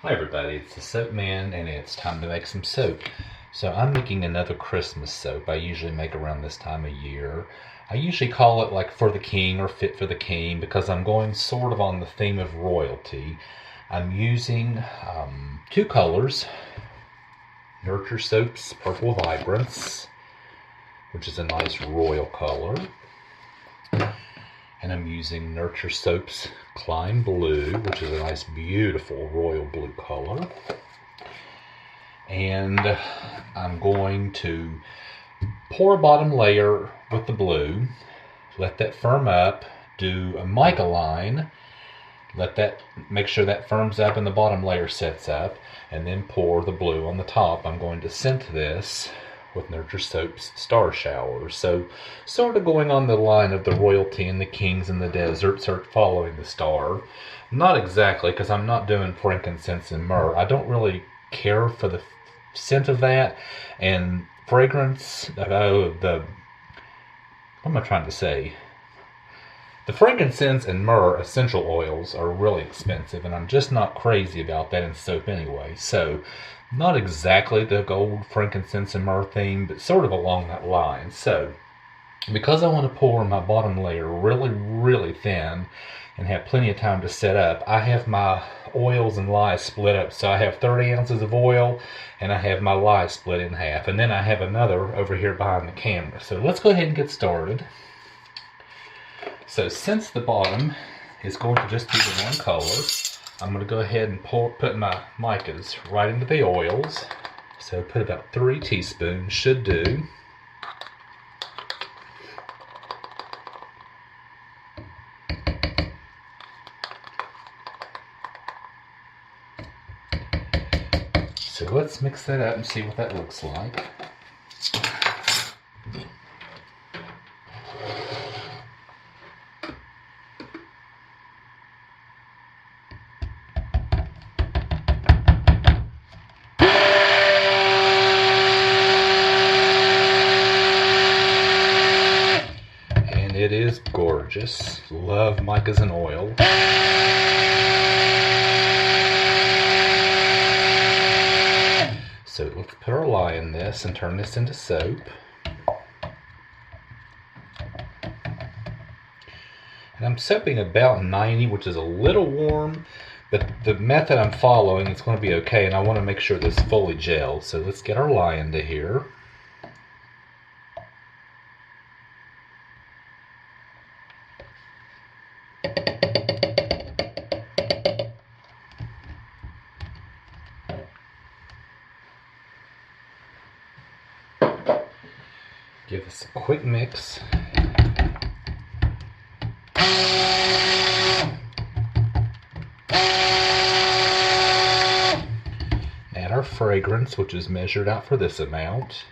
Hi everybody, it's the Soap Man and it's time to make some soap. So I'm making another Christmas soap. I usually make around this time of year. I usually call it like For the King or Fit for the King because I'm going sort of on the theme of royalty. I'm using two colors, Nurture Soap's Purple Vibrance, which is a nice royal color. And I'm using Nurture Soap's Climb Blue, which is a nice, beautiful royal blue color. And I'm going to pour a bottom layer with the blue, let that firm up, do a mica line, make sure that firms up and the bottom layer sets up, and then pour the blue on the top. I'm going to scent this with Nurture Soap's Star Showers. So sort of going on the line of the royalty and the kings in the desert, sort of following the star. Not exactly, because I'm not doing frankincense and myrrh. I don't really care for the scent of that. And fragrance, what am I trying to say? The frankincense and myrrh essential oils are really expensive, and I'm just not crazy about that in soap anyway. So, not exactly the gold frankincense and myrrh theme, but sort of along that line. So, because I want to pour my bottom layer really, really thin and have plenty of time to set up, I have my oils and lye split up. So I have 30 ounces of oil and I have my lye split in half. And then I have another over here behind the camera. So let's go ahead and get started. So since the bottom is going to just be the one color, I'm going to go ahead and put my micas right into the oils. So put about 3 teaspoons, should do. So let's mix that up and see what that looks like. And it is gorgeous. Love micas and oil. So let's put our lye in this and turn this into soap. And I'm soaping about 90, which is a little warm, but the method I'm following is going to be okay, and I want to make sure this fully gels. So let's get our lye into here. Give this a quick mix. Add our fragrance, which is measured out for this amount.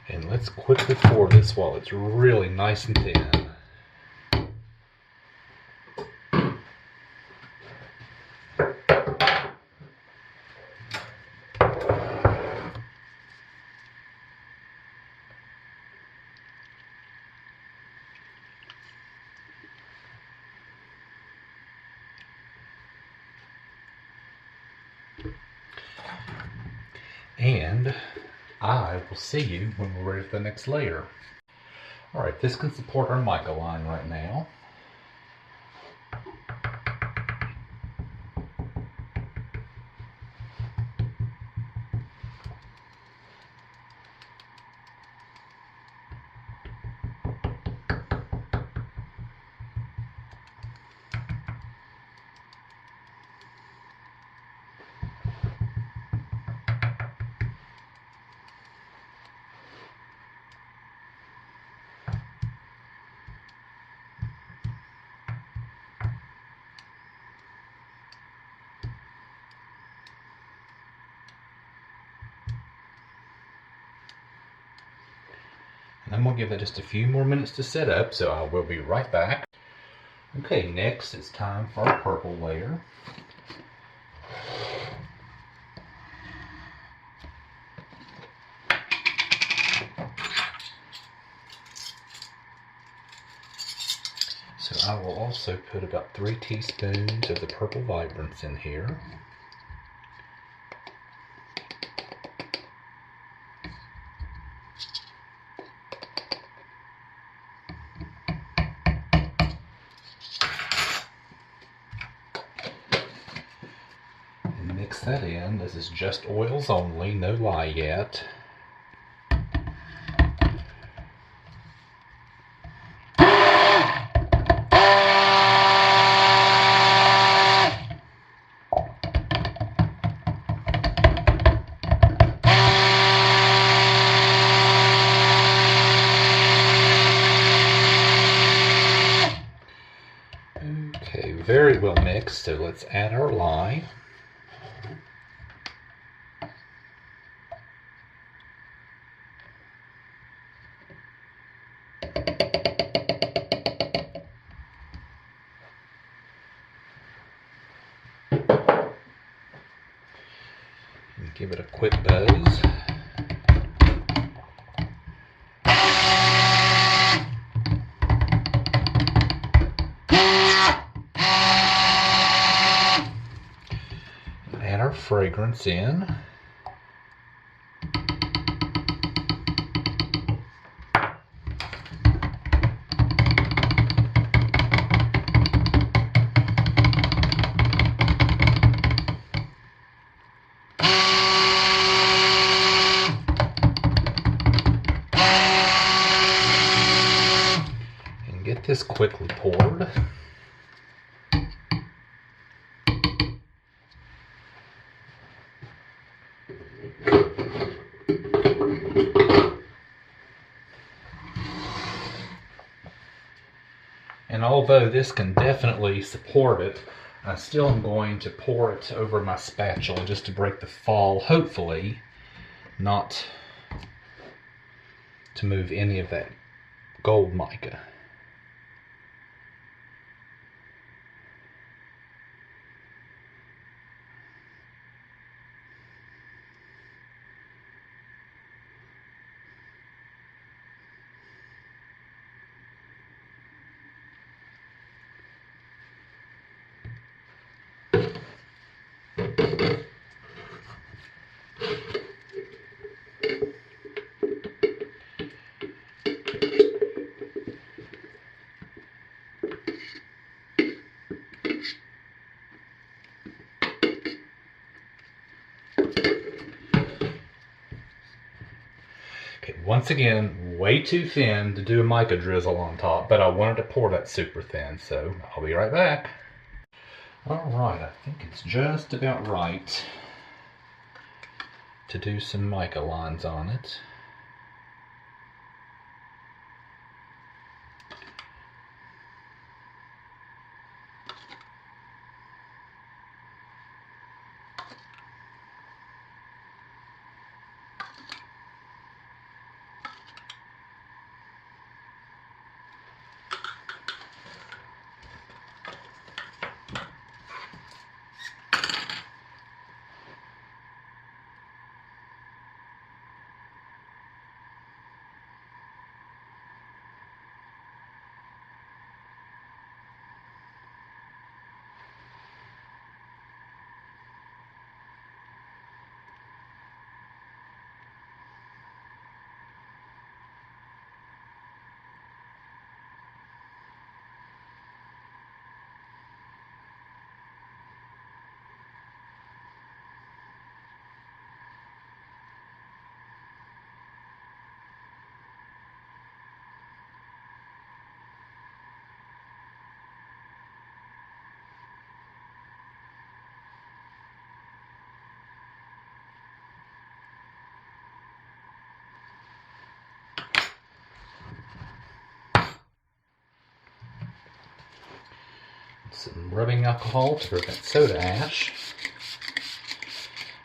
And let's quickly pour this while it's really nice and thin. And I will see you when we're ready for the next layer. Alright, this can support our mica line right now. I'm going to give that just a few more minutes to set up, so I will be right back. Okay, next it's time for our purple layer. So I will also put about 3 teaspoons of the purple vibrance in here. And mix that in. This is just oils only, no lye yet. Okay, very well mixed, so let's add our lye. And give it a quick buzz. Add our fragrance in. And get this quickly poured. And although this can definitely support it, I still am going to pour it over my spatula just to break the fall, hopefully not to move any of that gold mica. Okay, once again, way too thin to do a mica drizzle on top, but I wanted to pour that super thin, so I'll be right back. Alright, I think it's just about right to do some mica lines on it. Some rubbing alcohol to prevent soda ash.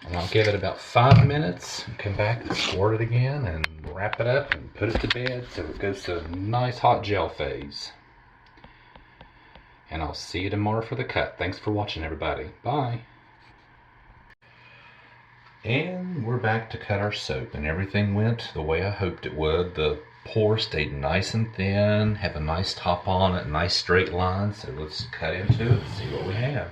And I'll give it about 5 minutes and come back and squirt it again, and wrap it up and put it to bed so it goes to a nice hot gel phase. And I'll see you tomorrow for the cut. Thanks for watching, everybody. Bye. And we're back to cut our soap, and everything went the way I hoped it would. The pour stayed nice and thin, have a nice top on it, nice straight line. So let's cut into it and see what we have.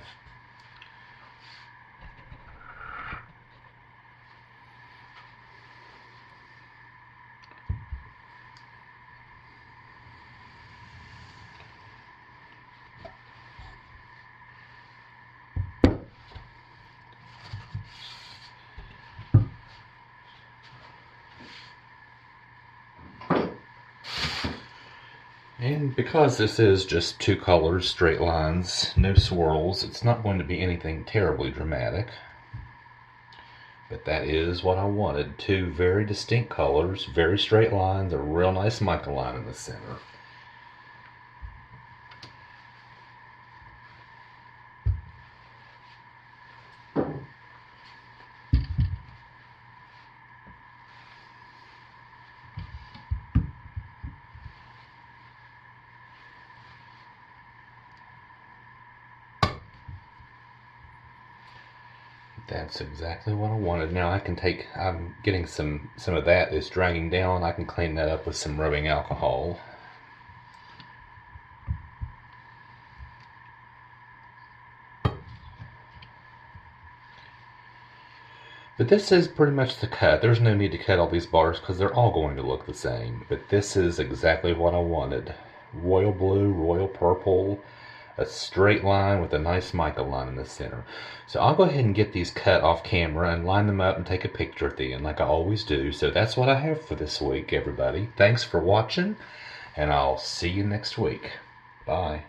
And because this is just two colors, straight lines, no swirls, it's not going to be anything terribly dramatic. But that is what I wanted. Two very distinct colors, very straight lines, a real nice mica line in the center. That's exactly what I wanted. Now I can take, I'm getting some of that is dragging down. I can clean that up with some rubbing alcohol. But this is pretty much the cut. There's no need to cut all these bars because they're all going to look the same. But this is exactly what I wanted. Royal blue, royal purple, a straight line with a nice mica line in the center. So I'll go ahead and get these cut off camera and line them up and take a picture at the end like I always do. So that's what I have for this week, everybody. Thanks for watching, and I'll see you next week. Bye.